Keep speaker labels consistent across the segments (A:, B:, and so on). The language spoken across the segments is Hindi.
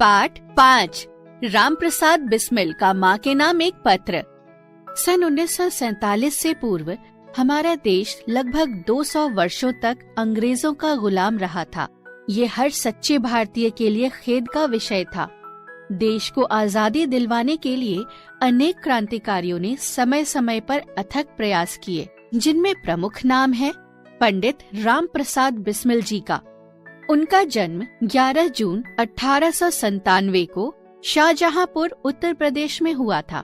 A: पाठ 5 रामप्रसाद बिस्मिल का माँ के नाम एक पत्र। सन 1947 से पूर्व हमारा देश लगभग 200 वर्षों तक अंग्रेजों का गुलाम रहा था। ये हर सच्चे भारतीय के लिए खेद का विषय था। देश को आजादी दिलवाने के लिए अनेक क्रांतिकारियों ने समय समय पर अथक प्रयास किए, जिनमें प्रमुख नाम है पंडित रामप्रसाद बिस्मिल जी का। उनका जन्म 11 जून 1897 को शाहजहांपुर उत्तर प्रदेश में हुआ था।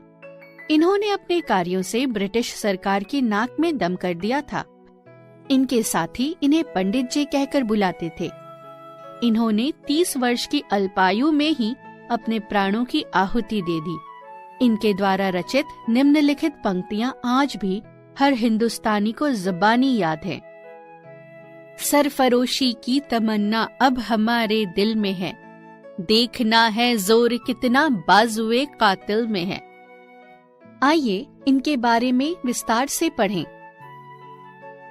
A: इन्होंने अपने कार्यों से ब्रिटिश सरकार की नाक में दम कर दिया था। इनके साथी इन्हें पंडित जी कहकर बुलाते थे। इन्होंने 30 वर्ष की अल्पायु में ही अपने प्राणों की आहुति दे दी। इनके द्वारा रचित निम्नलिखित पंक्तियां आज भी हर हिंदुस्तानी को ज़बानी याद है। सरफरोशी की तमन्ना अब हमारे दिल में है, देखना है जोर कितना बाजुए कातिल में है। आइए इनके बारे में विस्तार से पढ़ें।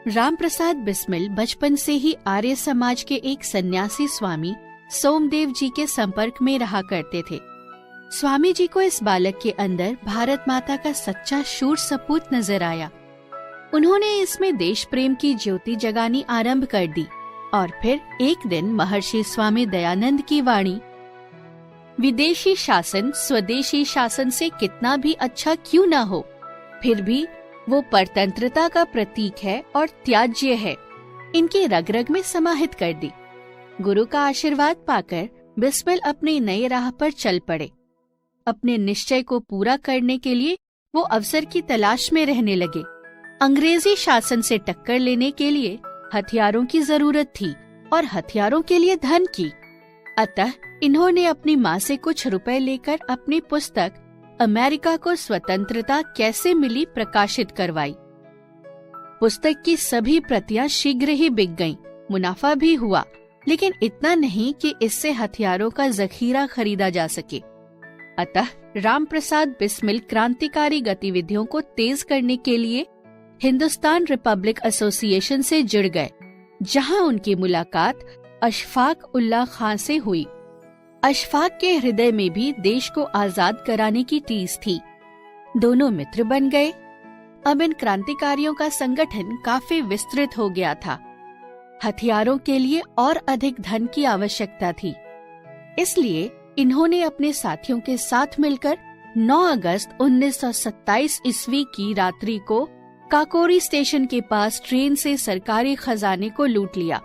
A: रामप्रसाद बिस्मिल बचपन से ही आर्य समाज के एक सन्यासी स्वामी सोमदेव जी के संपर्क में रहा करते थे। स्वामी जी को इस बालक के अंदर भारत माता का सच्चा शूर सपूत नजर आया। उन्होंने इसमें देश प्रेम की ज्योति जगानी आरंभ कर दी और फिर एक दिन महर्षि स्वामी दयानंद की वाणी, विदेशी शासन स्वदेशी शासन से कितना भी अच्छा क्यों न हो, फिर भी वो परतंत्रता का प्रतीक है और त्याज्य है, इनके रग रग में समाहित कर दी। गुरु का आशीर्वाद पाकर बिस्मिल अपनी नई राह पर चल पड़े। अपने निश्चय को पूरा करने के लिए वो अवसर की तलाश में रहने लगे। अंग्रेजी शासन से टक्कर लेने के लिए हथियारों की जरूरत थी और हथियारों के लिए धन की। अतः इन्होंने अपनी माँ से कुछ रुपए लेकर अपनी पुस्तक अमेरिका को स्वतंत्रता कैसे मिली प्रकाशित करवाई। पुस्तक की सभी प्रतियां शीघ्र ही बिक गईं। मुनाफा भी हुआ, लेकिन इतना नहीं कि इससे हथियारों का जखीरा खरीदा जा सके। अतः रामप्रसाद बिस्मिल क्रांतिकारी गतिविधियों को तेज करने के लिए हिंदुस्तान रिपब्लिक एसोसिएशन से जुड़ गए, जहां उनकी मुलाकात अशफाक उल्लाह खां से हुई। अशफाक के हृदय में भी देश को आजाद कराने की टीस थी। दोनों मित्र बन गए। अब इन क्रांतिकारियों का संगठन काफी विस्तृत हो गया था। हथियारों के लिए और अधिक धन की आवश्यकता थी। इसलिए इन्होंने अपने साथियों के साथ मिलकर 9 अगस्त 1927 ईस्वी की रात्रि को काकोरी स्टेशन के पास ट्रेन से सरकारी खजाने को लूट लिया।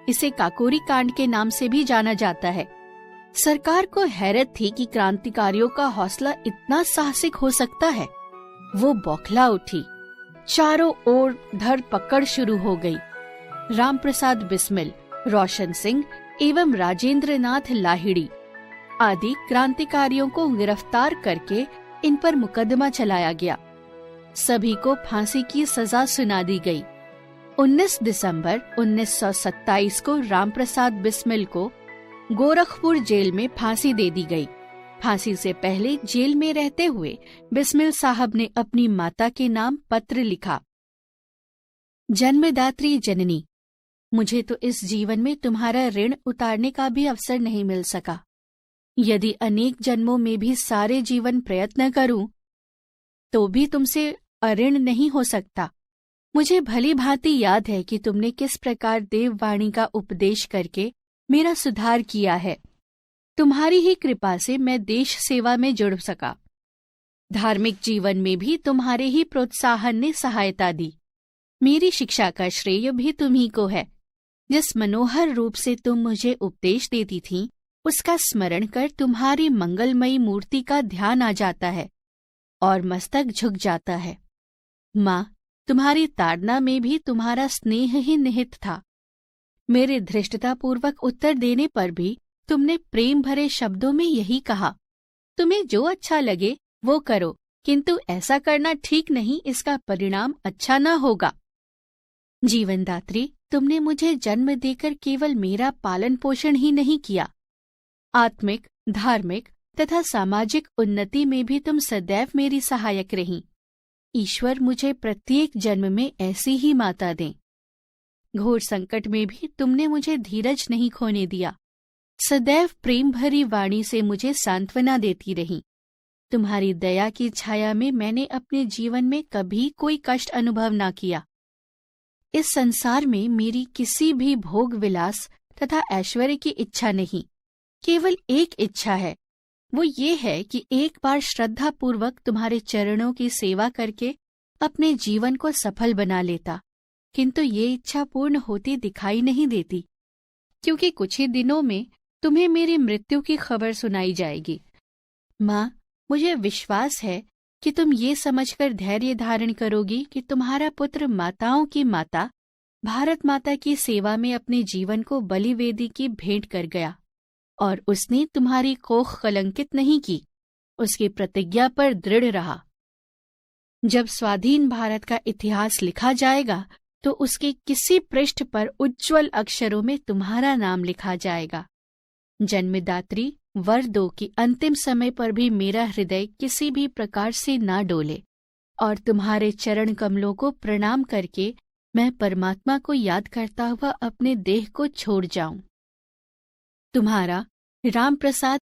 A: इसे काकोरी कांड के नाम से भी जाना जाता है। सरकार को हैरत थी कि क्रांतिकारियों का हौसला इतना साहसिक हो सकता है। वो बौखला उठी। चारों ओर धरपकड़ शुरू हो गई। रामप्रसाद बिस्मिल, रोशन सिंह एवं राजेंद्र नाथ लाहिड़ी आदि क्रांतिकारियों को गिरफ्तार करके इन पर मुकदमा चलाया गया। सभी को फांसी की सजा सुना दी गई। 19 दिसंबर 1927 को रामप्रसाद बिस्मिल को गोरखपुर जेल में फांसी दे दी गई। फांसी से पहले जेल में रहते हुए बिस्मिल साहब ने अपनी माता के नाम पत्र लिखा। जन्मदात्री जननी, मुझे तो इस जीवन में तुम्हारा ऋण उतारने का भी अवसर नहीं मिल सका। यदि अनेक जन्मों में भी सारे जीवन प्रयत्न करूं, तो भी तुमसे अऋण नहीं हो सकता। मुझे भली भांति याद है कि तुमने किस प्रकार देववाणी का उपदेश करके मेरा सुधार किया है। तुम्हारी ही कृपा से मैं देश सेवा में जुड़ सका। धार्मिक जीवन में भी तुम्हारे ही प्रोत्साहन ने सहायता दी। मेरी शिक्षा का श्रेय भी तुम्ही को है। जिस मनोहर रूप से तुम मुझे उपदेश देती थीं, उसका स्मरण कर तुम्हारी मंगलमयी मूर्ति का ध्यान आ जाता है और मस्तक झुक जाता है। माँ, तुम्हारी ताड़ना में भी तुम्हारा स्नेह ही निहित था। मेरे धृष्टतापूर्वक उत्तर देने पर भी तुमने प्रेम भरे शब्दों में यही कहा, तुम्हें जो अच्छा लगे वो करो, किंतु ऐसा करना ठीक नहीं, इसका परिणाम अच्छा न होगा। जीवनदात्री, तुमने मुझे जन्म देकर केवल मेरा पालन पोषण ही नहीं किया, आत्मिक, धार्मिक तथा सामाजिक उन्नति में भी तुम सदैव मेरी सहायक रही। ईश्वर मुझे प्रत्येक जन्म में ऐसी ही माता दें। घोर संकट में भी तुमने मुझे धीरज नहीं खोने दिया। सदैव प्रेम भरी वाणी से मुझे सांत्वना देती रही। तुम्हारी दया की छाया में मैंने अपने जीवन में कभी कोई कष्ट अनुभव ना किया। इस संसार में मेरी किसी भी भोग विलास तथा ऐश्वर्य की इच्छा नहीं, केवल एक इच्छा है। वो ये है कि एक बार श्रद्धा पूर्वक तुम्हारे चरणों की सेवा करके अपने जीवन को सफल बना लेता, किंतु ये इच्छा पूर्ण होती दिखाई नहीं देती, क्योंकि कुछ ही दिनों में तुम्हें मेरी मृत्यु की खबर सुनाई जाएगी। माँ, मुझे विश्वास है कि तुम ये समझकर धैर्य धारण करोगी कि तुम्हारा पुत्र माताओं की माता भारत माता की सेवा में अपने जीवन को बलिवेदी की भेंट कर गया, और उसने तुम्हारी कोख कलंकित नहीं की, उसकी प्रतिज्ञा पर दृढ़ रहा। जब स्वाधीन भारत का इतिहास लिखा जाएगा तो उसके किसी पृष्ठ पर उज्ज्वल अक्षरों में तुम्हारा नाम लिखा जाएगा। जन्मदात्री, वर दो कि अंतिम समय पर भी मेरा हृदय किसी भी प्रकार से ना डोले, और तुम्हारे चरण कमलों को प्रणाम करके मैं परमात्मा को याद करता हुआ अपने देह को छोड़ जाऊं। तुम्हारा राम प्रसाद